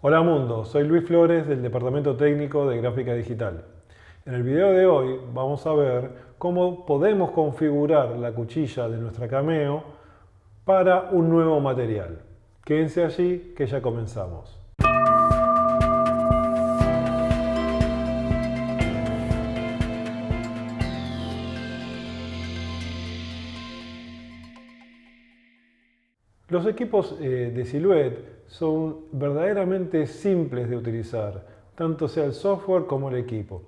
Hola mundo, soy Luis Flores del Departamento Técnico de Gráfica Digital. En el video de hoy vamos a ver cómo podemos configurar la cuchilla de nuestra Cameo para un nuevo material. Quédense allí que ya comenzamos. Los equipos de Silhouette son verdaderamente simples de utilizar, tanto sea el software como el equipo.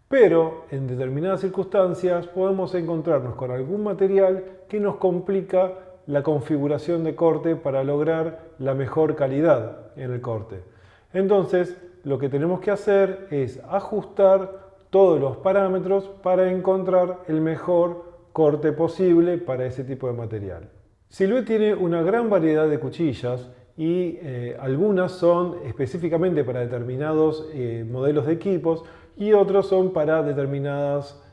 Pero en determinadas circunstancias podemos encontrarnos con algún material que nos complica la configuración de corte para lograr la mejor calidad en el corte. Entonces, lo que tenemos que hacer es ajustar todos los parámetros para encontrar el mejor corte posible para ese tipo de material. Silhouette tiene una gran variedad de cuchillas y algunas son específicamente para determinados modelos de equipos y otros son para determinadas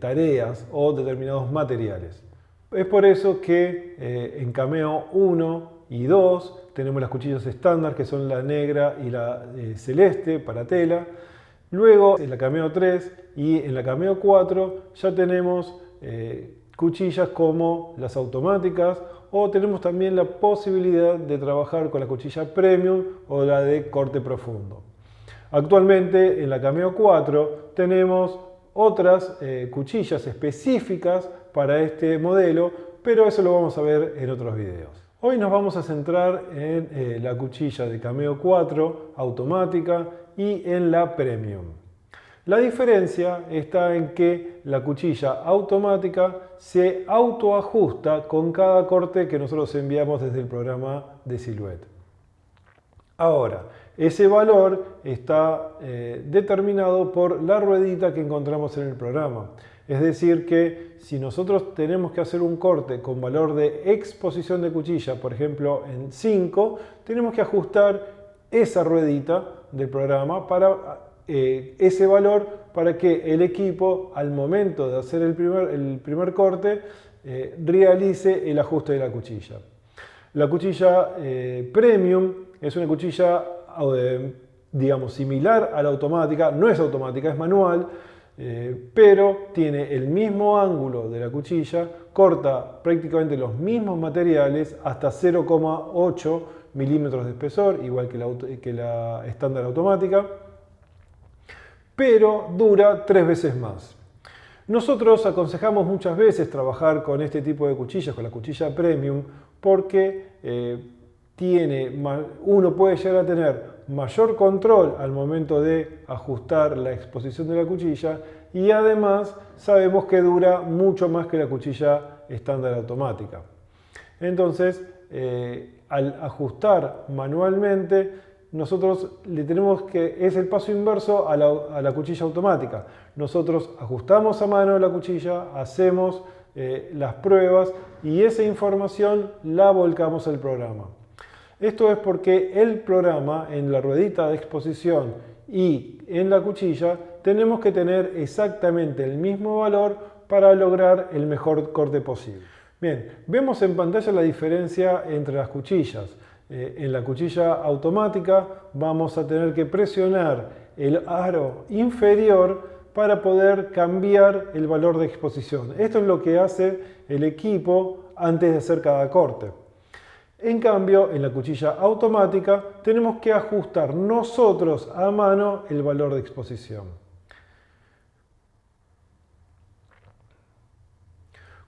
tareas o determinados materiales. Es por eso que en Cameo 1 y 2 tenemos las cuchillas estándar, que son la negra y la celeste para tela. Luego en la Cameo 3 y en la Cameo 4 ya tenemos cuchillas como las automáticas, o tenemos también la posibilidad de trabajar con la cuchilla Premium o la de corte profundo. Actualmente en la Cameo 4 tenemos otras cuchillas específicas para este modelo, pero eso lo vamos a ver en otros videos. Hoy nos vamos a centrar en la cuchilla de Cameo 4 automática y en la Premium. La diferencia está en que la cuchilla automática se autoajusta con cada corte que nosotros enviamos desde el programa de Silhouette. Ahora, ese valor está determinado por la ruedita que encontramos en el programa. Es decir que si nosotros tenemos que hacer un corte con valor de exposición de cuchilla, por ejemplo en 5, tenemos que ajustar esa ruedita del programa para ese valor para que el equipo al momento de hacer el primer corte realice el ajuste de la cuchilla. La cuchilla Premium es una cuchilla digamos similar a la automática, no es automática, es manual, pero tiene el mismo ángulo de la cuchilla, corta prácticamente los mismos materiales hasta 0,8 milímetros de espesor, igual que la estándar automática, pero dura 3 veces más. Nosotros aconsejamos muchas veces trabajar con este tipo de cuchillas, con la cuchilla Premium, porque uno puede llegar a tener mayor control al momento de ajustar la exposición de la cuchilla y además sabemos que dura mucho más que la cuchilla estándar automática. Entonces, al ajustar manualmente, nosotros es el paso inverso a la cuchilla automática. Nosotros ajustamos a mano la cuchilla, hacemos las pruebas y esa información la volcamos al programa. Esto es porque el programa en la ruedita de exposición y en la cuchilla tenemos que tener exactamente el mismo valor para lograr el mejor corte posible. Bien, vemos en pantalla la diferencia entre las cuchillas. En la cuchilla automática vamos a tener que presionar el aro inferior para poder cambiar el valor de exposición. Esto es lo que hace el equipo antes de hacer cada corte. En cambio, en la cuchilla automática tenemos que ajustar nosotros a mano el valor de exposición.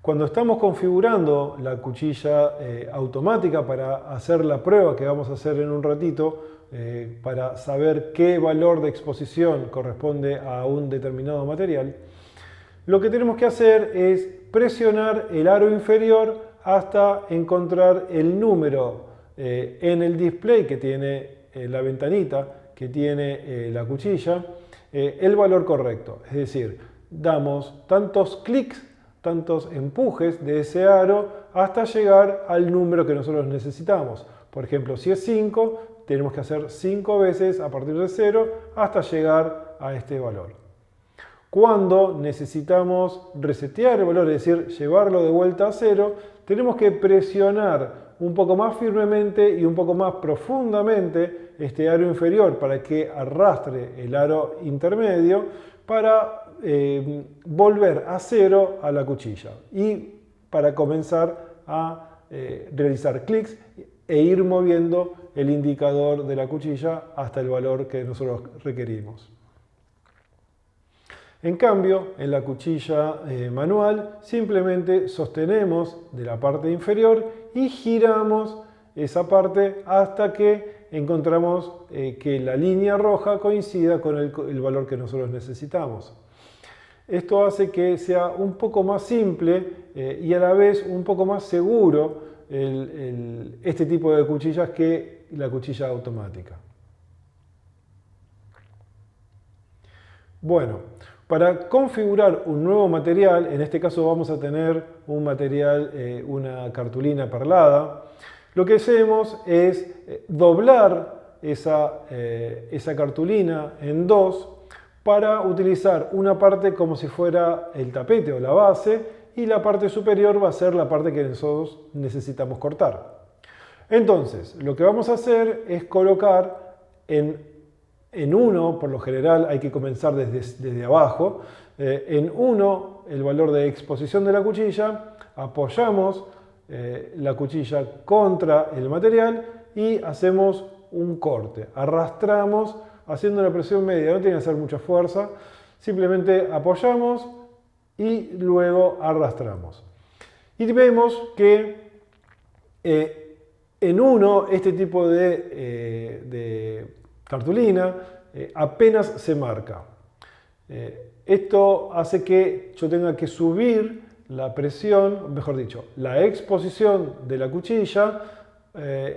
Cuando estamos configurando la cuchilla automática para hacer la prueba que vamos a hacer en un ratito, para saber qué valor de exposición corresponde a un determinado material, lo que tenemos que hacer es presionar el aro inferior hasta encontrar el número en el display que tiene la ventanita que tiene la cuchilla, el valor correcto. Es decir, damos tantos clics, tantos empujes de ese aro hasta llegar al número que nosotros necesitamos. Por ejemplo, si es 5, tenemos que hacer 5 veces a partir de 0 hasta llegar a este valor. Cuando necesitamos resetear el valor, es decir, llevarlo de vuelta a 0, tenemos que presionar un poco más firmemente y un poco más profundamente este aro inferior para que arrastre el aro intermedio para volver a cero a la cuchilla y para comenzar a realizar clics e ir moviendo el indicador de la cuchilla hasta el valor que nosotros requerimos. En cambio, en la cuchilla manual simplemente sostenemos de la parte inferior y giramos esa parte hasta que encontramos que la línea roja coincida con el valor que nosotros necesitamos. Esto hace que sea un poco más simple y a la vez un poco más seguro este tipo de cuchillas que la cuchilla automática. Bueno, para configurar un nuevo material, en este caso vamos a tener un material, una cartulina perlada, lo que hacemos es doblar esa cartulina en dos para utilizar una parte como si fuera el tapete o la base y la parte superior va a ser la parte que nosotros necesitamos cortar. Entonces, lo que vamos a hacer es colocar en 1, por lo general hay que comenzar desde abajo, en 1 el valor de exposición de la cuchilla, apoyamos la cuchilla contra el material y hacemos un corte, arrastramos haciendo una presión media, no tiene que hacer mucha fuerza, simplemente apoyamos y luego arrastramos. Y vemos que en 1 este tipo de cartulina apenas se marca. Esto hace que yo tenga que subir la presión, mejor dicho, la exposición de la cuchilla.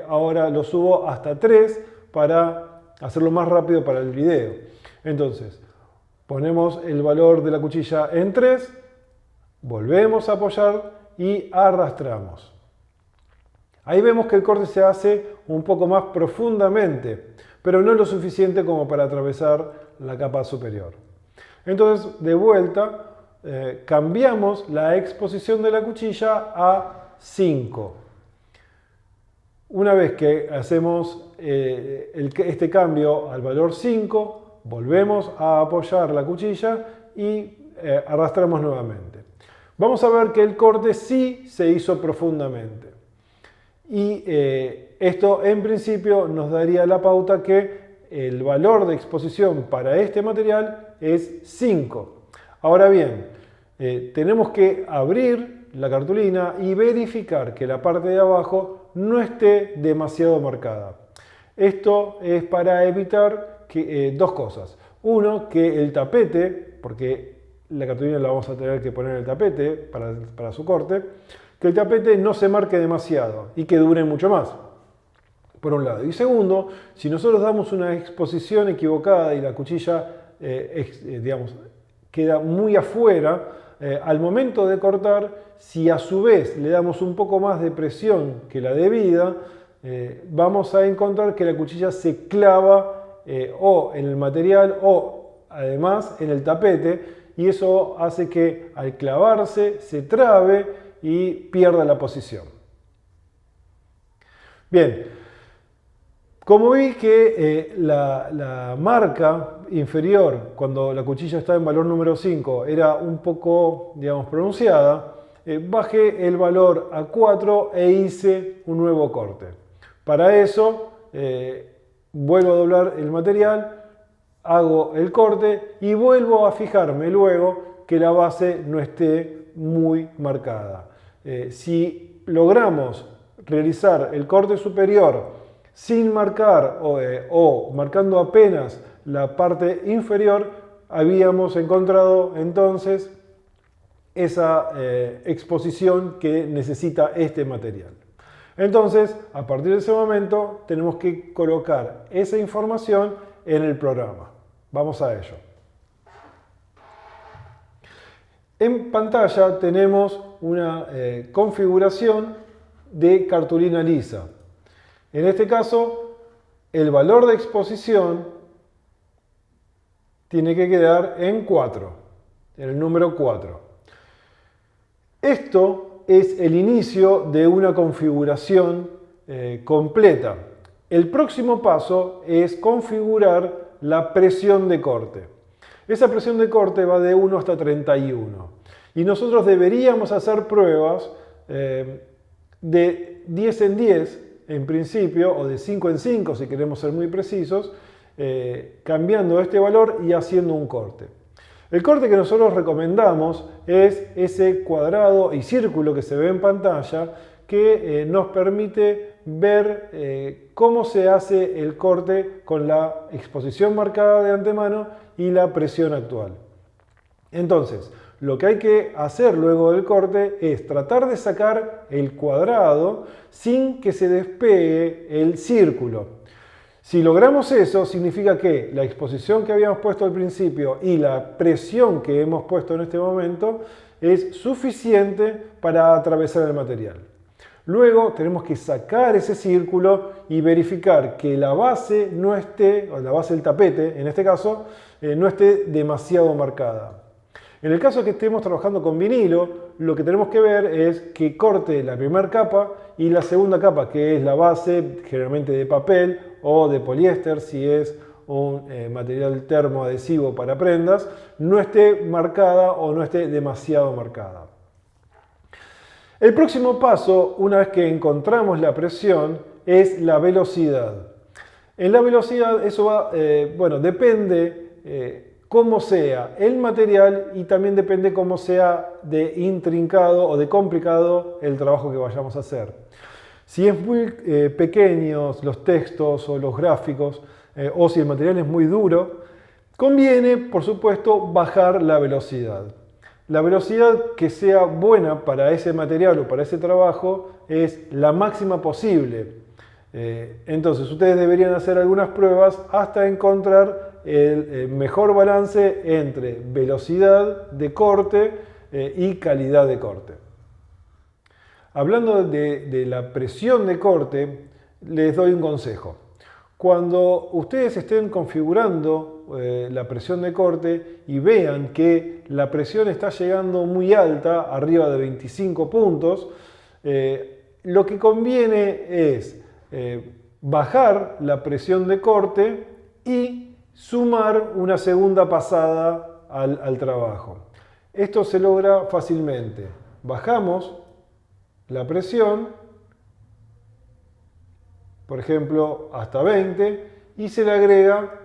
Ahora lo subo hasta 3 para hacerlo más rápido para el video. Entonces, ponemos el valor de la cuchilla en 3, volvemos a apoyar y arrastramos. Ahí vemos que el corte se hace un poco más profundamente, pero no lo suficiente como para atravesar la capa superior. Entonces, de vuelta, cambiamos la exposición de la cuchilla a 5. Una vez que hacemos este cambio al valor 5, volvemos a apoyar la cuchilla y arrastramos nuevamente. Vamos a ver que el corte sí se hizo profundamente. Y esto en principio nos daría la pauta que el valor de exposición para este material es 5. Ahora bien, tenemos que abrir la cartulina y verificar que la parte de abajo no esté demasiado marcada. Esto es para evitar dos cosas. Uno, que el tapete, porque la cartulina la vamos a tener que poner en el tapete para su corte, que el tapete no se marque demasiado y que dure mucho más, por un lado. Y segundo, si nosotros damos una exposición equivocada y la cuchilla, digamos, queda muy afuera, al momento de cortar, si a su vez le damos un poco más de presión que la debida, vamos a encontrar que la cuchilla se clava o en el material o además en el tapete, y eso hace que al clavarse se trabe y pierda la posición. Bien, como vi que la marca inferior, cuando la cuchilla está en valor número 5, era un poco, digamos, pronunciada, bajé el valor a 4 e hice un nuevo corte. Para eso, vuelvo a doblar el material, hago el corte y vuelvo a fijarme luego que la base no esté muy marcada. Si logramos realizar el corte superior sin marcar o marcando apenas la parte inferior, habíamos encontrado entonces esa exposición que necesita este material. Entonces, a partir de ese momento, tenemos que colocar esa información en el programa. Vamos a ello. En pantalla tenemos una configuración de cartulina lisa. En este caso, el valor de exposición tiene que quedar en 4, en el número 4. Esto es el inicio de una configuración completa. El próximo paso es configurar la presión de corte. Esa presión de corte va de 1 hasta 31. Y nosotros deberíamos hacer pruebas de 10 en 10 en principio, o de 5 en 5 si queremos ser muy precisos, cambiando este valor y haciendo un corte. El corte que nosotros recomendamos es ese cuadrado y círculo que se ve en pantalla que nos permite ver cómo se hace el corte con la exposición marcada de antemano y la presión actual. Entonces, lo que hay que hacer luego del corte es tratar de sacar el cuadrado sin que se despegue el círculo. Si logramos eso, significa que la exposición que habíamos puesto al principio y la presión que hemos puesto en este momento es suficiente para atravesar el material. Luego tenemos que sacar ese círculo y verificar que la base no esté, o la base del tapete en este caso, no esté demasiado marcada. En el caso que estemos trabajando con vinilo, lo que tenemos que ver es que corte la primera capa y la segunda capa, que es la base, generalmente de papel o de poliéster, si es un material termoadhesivo para prendas, no esté marcada o no esté demasiado marcada. El próximo paso, una vez que encontramos la presión, es la velocidad. En la velocidad eso va, depende cómo sea el material y también depende cómo sea de intrincado o de complicado el trabajo que vayamos a hacer. Si es muy pequeños los textos o los gráficos o si el material es muy duro, conviene, por supuesto, bajar la velocidad. La velocidad que sea buena para ese material o para ese trabajo es la máxima posible. Entonces ustedes deberían hacer algunas pruebas hasta encontrar el mejor balance entre velocidad de corte y calidad de corte. Hablando de la presión de corte, les doy un consejo. Cuando ustedes estén configurando la presión de corte y vean que la presión está llegando muy alta, arriba de 25 puntos, lo que conviene es bajar la presión de corte y sumar una segunda pasada al trabajo. Esto se logra fácilmente. Bajamos la presión, por ejemplo, hasta 20, y se le agrega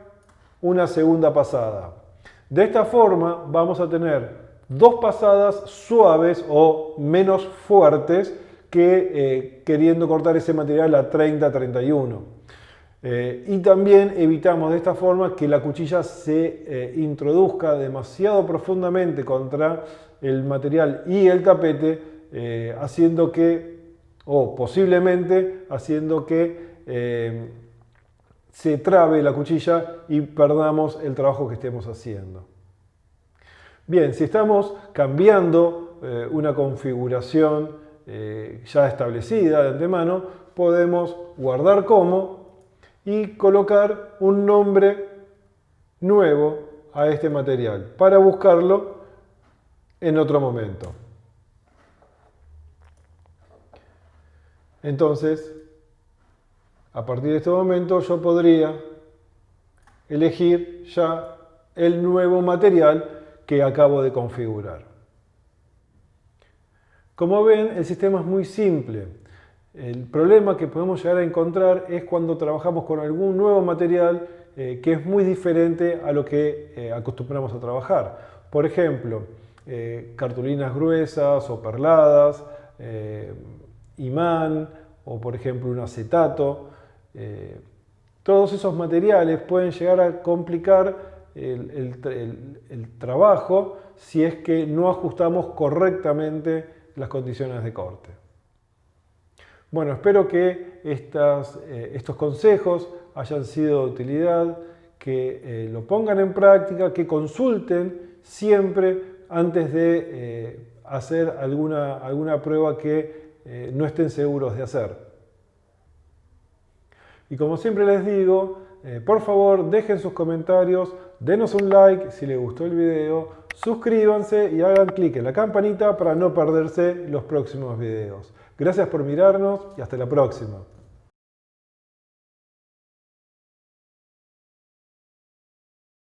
una segunda pasada. De esta forma vamos a tener dos pasadas suaves o menos fuertes que queriendo cortar ese material a 30-31. Y también evitamos de esta forma que la cuchilla se introduzca demasiado profundamente contra el material y el tapete, haciendo que, o posiblemente haciendo que se trabe la cuchilla y perdamos el trabajo que estemos haciendo. Bien, si estamos cambiando una configuración ya establecida de antemano, podemos guardar como y colocar un nombre nuevo a este material para buscarlo en otro momento. Entonces, a partir de este momento yo podría elegir ya el nuevo material que acabo de configurar. Como ven, el sistema es muy simple. El problema que podemos llegar a encontrar es cuando trabajamos con algún nuevo material que es muy diferente a lo que acostumbramos a trabajar. Por ejemplo, cartulinas gruesas o perladas, imán o por ejemplo un acetato. Todos esos materiales pueden llegar a complicar el trabajo si es que no ajustamos correctamente las condiciones de corte. Bueno, espero que estos consejos hayan sido de utilidad, que lo pongan en práctica, que consulten siempre antes de hacer alguna prueba que no estén seguros de hacer. Y como siempre les digo, por favor dejen sus comentarios, denos un like si les gustó el video, suscríbanse y hagan clic en la campanita para no perderse los próximos videos. Gracias por mirarnos y hasta la próxima.